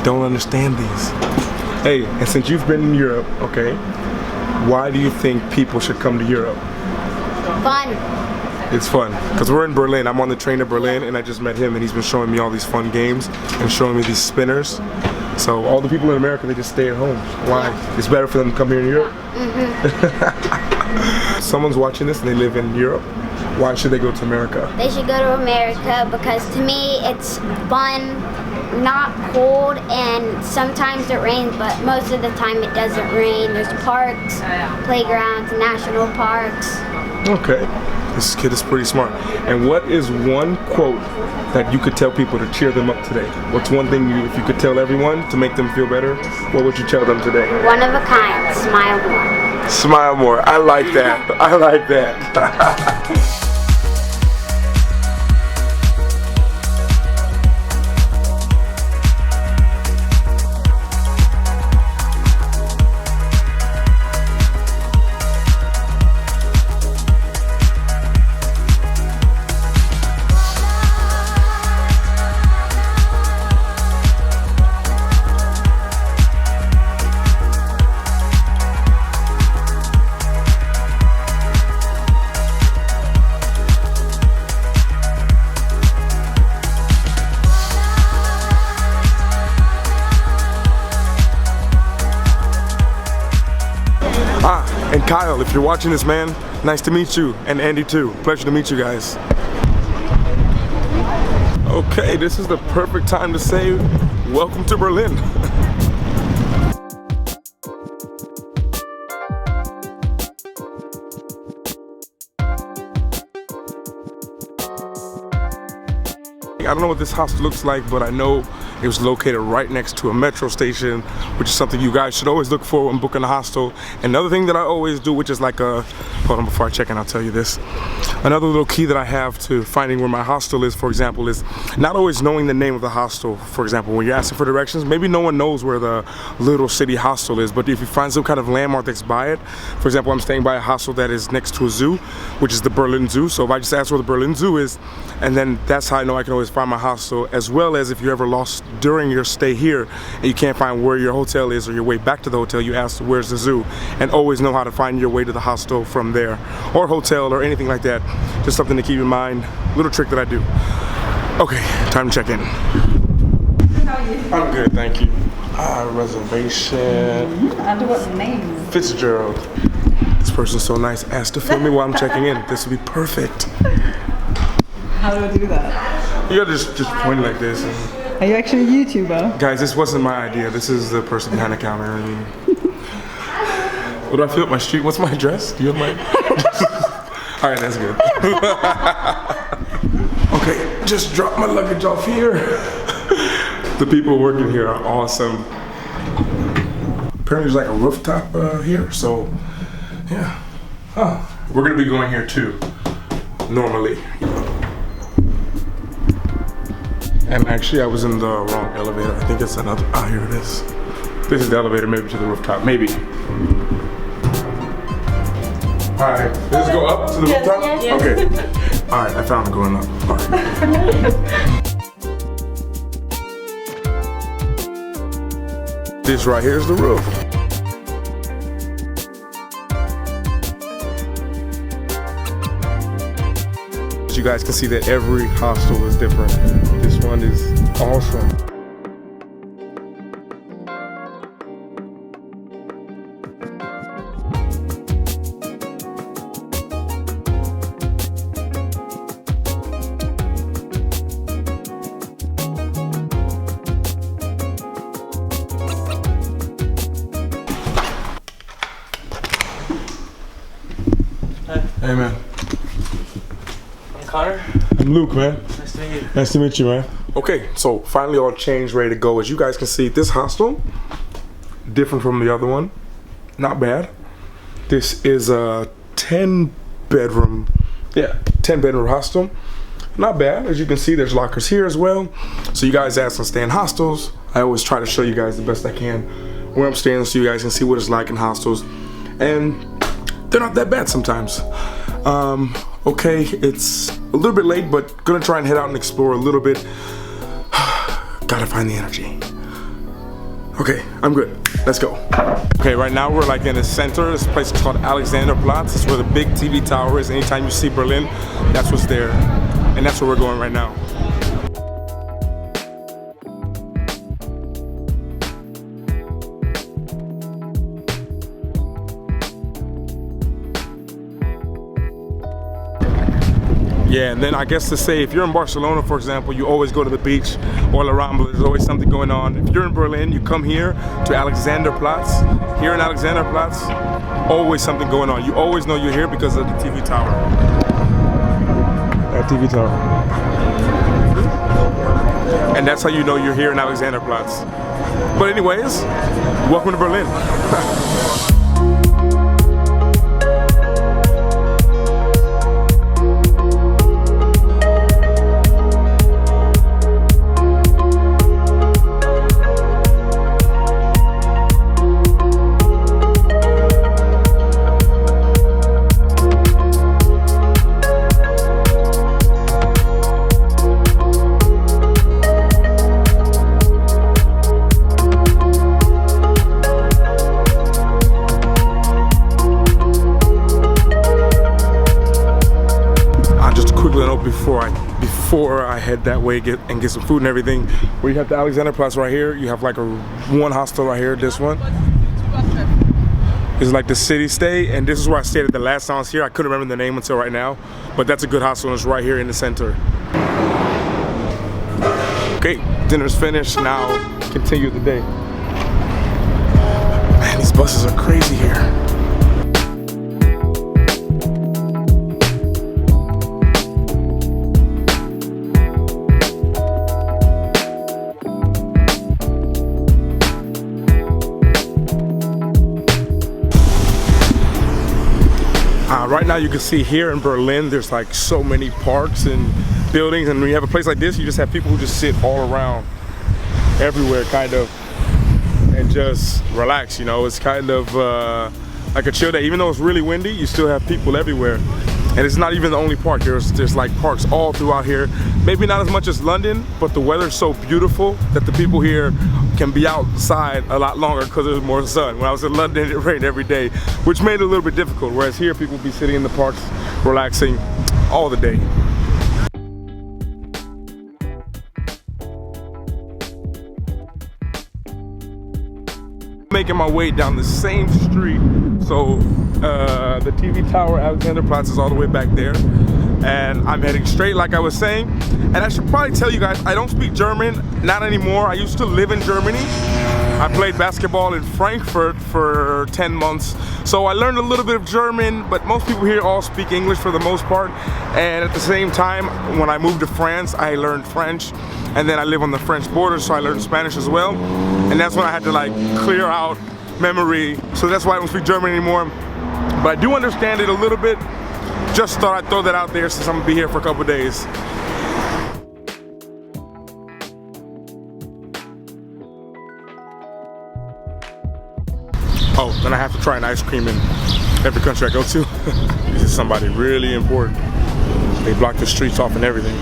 don't understand these. Hey, and since you've been in Europe, okay, why do you think people should come to Europe? Fun. It's fun, because we're in Berlin. I'm on the train to Berlin, and I just met him, and he's been showing me all these fun games and showing me these spinners. So all the people in America, they just stay at home. Why? It's better for them to come here in Europe. Someone's watching this and they live in Europe. Why should they go to America? They should go to America because to me it's fun, not cold, and sometimes it rains, but most of the time it doesn't rain. There's parks, playgrounds, national parks. Okay, this kid is pretty smart. And what is one quote that you could tell people to cheer them up today? What's one thing if you could tell everyone to make them feel better, what would you tell them today? One of a kind, smile more. Smile more, I like that, I like that. And Kyle, if you're watching this, man, nice to meet you, and Andy too. Pleasure to meet you guys. Okay, this is the perfect time to say welcome to Berlin. I don't know what this house looks like, but I know it was located right next to a metro station, which is something you guys should always look for when booking a hostel. Another thing that I always do, which is like a, hold on before I check in, I'll tell you this. Another little key that I have to finding where my hostel is, for example, is not always knowing the name of the hostel. For example, when you're asking for directions, maybe no one knows where the little city hostel is, but if you find some kind of landmark that's by it, for example, I'm staying by a hostel that is next to a zoo, which is the Berlin Zoo. So if I just ask where the Berlin Zoo is, and then that's how I know I can always find my hostel, as well as if you're ever lost during your stay here and you can't find where your hotel is or your way back to the hotel, you ask where's the zoo, and always know how to find your way to the hostel from there, or hotel, or anything like that. Just something to keep in mind, little trick that I do. Okay, time to check in. How are you? I'm good, thank you. Reservation. Under what name? Fitzgerald. This person's so nice, asked to film me while I'm checking in. This would be perfect. How do I do that? You gotta just point it like this. And Are you actually a YouTuber? guys, this wasn't my idea. This is the person behind the counter. What do I feel up my street? What's my address? Do you have my? All right, that's good. Okay, just drop my luggage off here. The people working here are awesome. Apparently there's like a rooftop here, so yeah. Huh. We're gonna be going here too, normally. And actually I was in the wrong elevator. I think it's another, ah, here it is. This is the elevator, maybe to the rooftop, maybe. All right, let's go up to the rooftop? Yes. Okay. All right, I found it going up. All right. This right here is the roof. You guys can see that every hostel is different. This one is awesome. Hey man. Connor? I'm Luke, man. Nice to meet you. Nice to meet you, man. Okay, so finally all changed, ready to go. As you guys can see, this hostel, different from the other one. Not bad. This is a 10-bedroom, 10-bedroom hostel. Not bad. As you can see, there's lockers here as well. So you guys ask to stay in hostels. I always try to show you guys the best I can where I'm staying so you guys can see what it's like in hostels. And they're not that bad sometimes. Okay, it's a little bit late, but gonna try and head out and explore a little bit. Gotta find the energy. Okay, I'm good. Let's go. Okay, right now we're like in the center. This place is called Alexanderplatz. It's where the big TV tower is. Anytime you see Berlin, that's what's there. And that's where we're going right now. Yeah, and then I guess to say, if you're in Barcelona, for example, you always go to the beach or La Rambla. There's always something going on. If you're in Berlin, you come here to Alexanderplatz. Here in Alexanderplatz, always something going on. You always know you're here because of the TV tower. That TV tower. And that's how you know you're here in Alexanderplatz. But anyways, welcome to Berlin. Before I head that way, get some food and everything, where you have the Alexanderplatz right here, you have like one hostel right here. This one is like the city stay, and this is where I stayed at the last time I was here. I couldn't remember the name until right now, but that's a good hostel and it's right here in the center. Okay, dinner's finished. Now continue the day. Man, these buses are crazy here. Right now you can see here in Berlin there's like so many parks and buildings, and when you have a place like this you just have people who just sit all around everywhere kind of and just relax, you know. It's kind of like a chill day. Even though it's really windy, you still have people everywhere. And it's not even the only park. There's like parks all throughout here. Maybe not as much as London, but the weather's so beautiful that the people here can be outside a lot longer because there's more sun. When I was in London, it rained every day, which made it a little bit difficult. Whereas here, people be sitting in the parks, relaxing all the day. Making my way down the same street. So the TV tower, Alexanderplatz, is all the way back there. And I'm heading straight like I was saying. And I should probably tell you guys, I don't speak German, not anymore. I used to live in Germany. I played basketball in Frankfurt for 10 months. So I learned a little bit of German, but most people here all speak English for the most part. And at the same time, when I moved to France, I learned French. And then I live on the French border, so I learned Spanish as well. And that's when I had to like clear out memory. So that's why I don't speak German anymore. But I do understand it a little bit. Just thought I'd throw that out there since I'm gonna be here for a couple days. Oh, then I have to try an ice cream in every country I go to. This is somebody really important. They block the streets off and everything.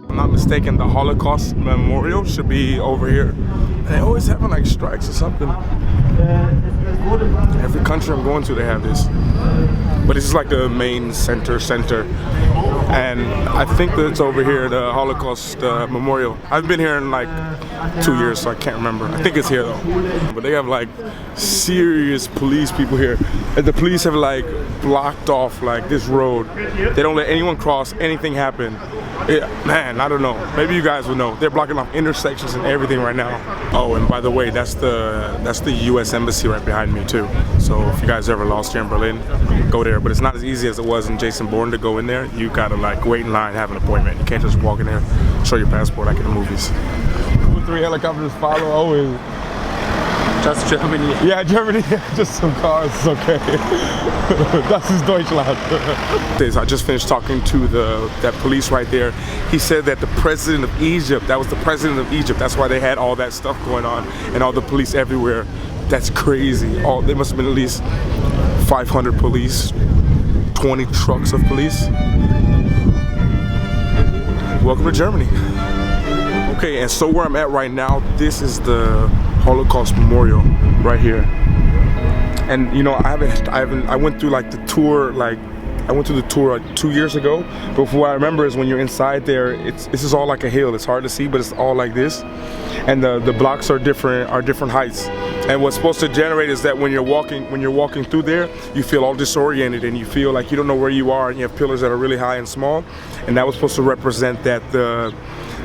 Not mistaken, the Holocaust Memorial should be over here. And they always having like strikes or something. Every country I'm going to, they have this. But this is like the main center. And I think that it's over here, the Holocaust Memorial. I've been here in like 2 years, so I can't remember. I think it's here though. But they have like serious police people here. And the police have like blocked off like this road. They don't let anyone cross, anything happen. Yeah, man, I don't know. Maybe you guys would know. They're blocking off intersections and everything right now. Oh, and by the way, that's the U.S. Embassy right behind me too. So if you guys ever lost here in Berlin, go there. But it's not as easy as it was in Jason Bourne to go in there. You gotta like wait in line, have an appointment. You can't just walk in there, show your passport like in the movies. 2 or 3 helicopters follow always. Just Germany. Yeah, Germany, just some cars, it's okay. Das ist Deutschland. I just finished talking to that police right there. He said that the president of Egypt, that was the president of Egypt, that's why they had all that stuff going on and all the police everywhere. That's crazy. There must have been at least 500 police, 20 trucks of police. Welcome to Germany. Okay, and so where I'm at right now, this is the Holocaust Memorial right here. And you know, I went through like the tour, I went through the tour like 2 years ago, but what I remember is when you're inside there, this is all like a hill. It's hard to see, but it's all like this. And the blocks are different heights. And what's supposed to generate is that when you're walking through there, you feel all disoriented and you feel like you don't know where you are, and you have pillars that are really high and small. And that was supposed to represent that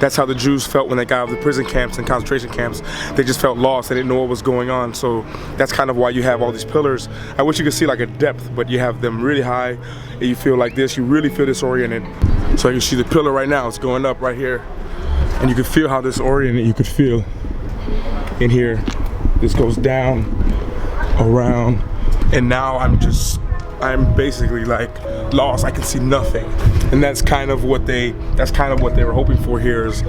that's how the Jews felt when they got out of the prison camps and concentration camps. They just felt lost. They didn't know what was going on. So that's kind of why you have all these pillars. I wish you could see like a depth, but you have them really high and you feel like this. You really feel disoriented. So you see the pillar right now. It's going up right here. And you can feel how disoriented you could feel in here. This goes down, around, and now I'm basically like lost. I can see nothing. And that's kind of what they were hoping for here, is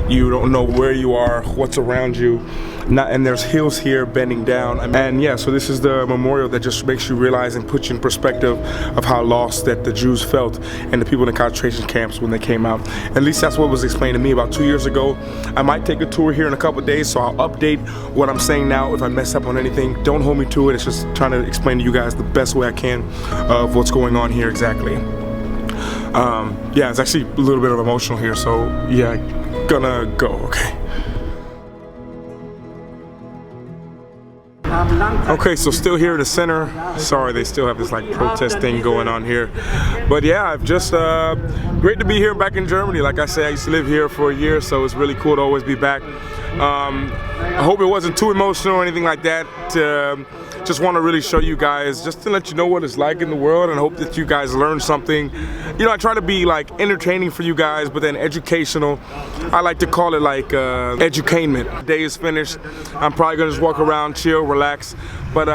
you don't know where you are, what's around you. And there's hills here bending down. And yeah, so this is the memorial that just makes you realize and puts you in perspective of how lost that the Jews felt and the people in the concentration camps when they came out. At least that's what was explained to me about 2 years ago. I might take a tour here in a couple of days, so I'll update what I'm saying now. If I mess up on anything, don't hold me to it. It's just trying to explain to you guys the best way I can of what's going on here exactly. Yeah, it's actually a little bit of emotional here, so yeah, gonna go, okay. Okay, so still here in the center. Sorry, they still have this like protest thing going on here. But yeah, I've just, great to be here back in Germany. Like I said, I used to live here for a year, so it's really cool to always be back. I hope it wasn't too emotional or anything like that. Just want to really show you guys, just to let you know what it's like in the world, and hope that you guys learn something. You know, I try to be like entertaining for you guys, but then educational. I like to call it like edutainment. Day is finished. I'm probably gonna just walk around, chill, relax. But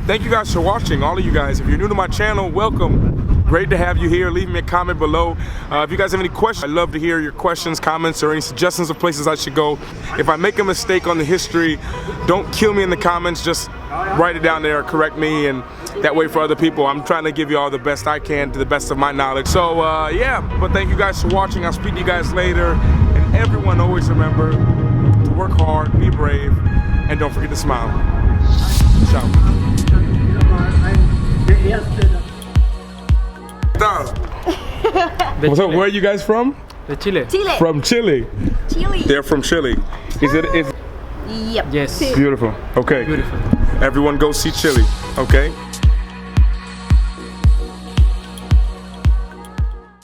thank you guys for watching, all of you guys. If you're new to my channel, welcome. Great to have you here. Leave me a comment below. If you guys have any questions, I'd love to hear your questions, comments, or any suggestions of places I should go. If I make a mistake on the history, don't kill me in the comments. Just write it down there, correct me, and that way for other people. I'm trying to give you all the best I can to the best of my knowledge. So yeah, but thank you guys for watching. I'll speak to you guys later. And everyone always remember to work hard, be brave, and don't forget to smile. Ciao. What's up? Where are you guys from? Chile. Chile. From Chile. Chile. They're from Chile. Is Yep. Yes. beautiful? Okay. Beautiful. Everyone go see Chile. Okay.